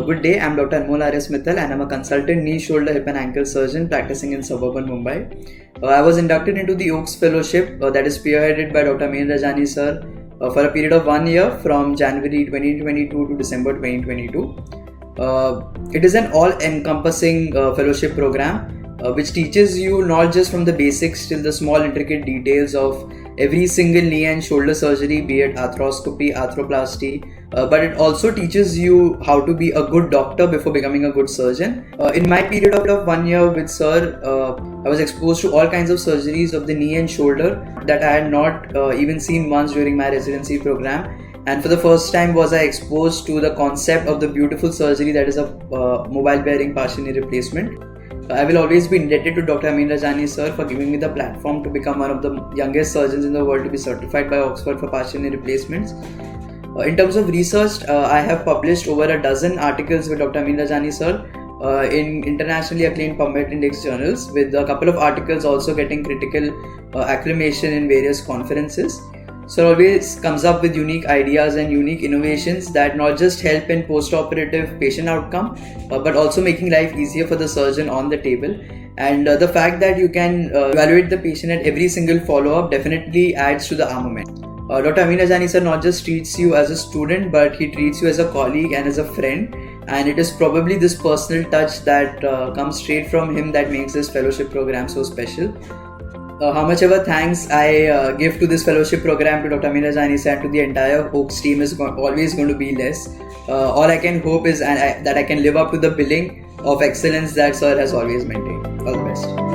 Good day, I'm Dr. Anmol Mittal and I'm a consultant knee, shoulder, hip and ankle surgeon practicing in suburban Mumbai. I was inducted into the OAKS fellowship that is spearheaded by Dr. Amyn Rajani sir for a period of 1 year from January 2022 to December 2022. It is an all-encompassing fellowship program which teaches you not just from the basics till the small intricate details of every single knee and shoulder surgery, be it arthroscopy, arthroplasty, but it also teaches you how to be a good doctor before becoming a good surgeon. In my period of 1 year with sir, I was exposed to all kinds of surgeries of the knee and shoulder that I had not even seen once during my residency program. And for the first time was I exposed to the concept of the beautiful surgery that is a mobile bearing partial knee replacement. I will always be indebted to Dr. Amyn Rajani sir for giving me the platform to become one of the youngest surgeons in the world to be certified by Oxford for partial knee replacements. In terms of research, I have published over a dozen articles with Dr. Amyn Rajani sir in internationally acclaimed PubMed Index journals, with a couple of articles also getting critical acclamation in various conferences. Sir always comes up with unique ideas and unique innovations that not just help in post-operative patient outcome, but also making life easier for the surgeon on the table. And the fact that you can evaluate the patient at every single follow-up definitely adds to the armament. Dr. Amyn Rajani sir not just treats you as a student, but he treats you as a colleague and as a friend. And it is probably this personal touch that comes straight from him that makes this fellowship program so special. How much ever thanks I give to this fellowship program to Dr. Amyn Rajani sir and to the entire OAKS team is always going to be less. All I can hope is that I can live up to the billing of excellence that sir has always maintained. All the best.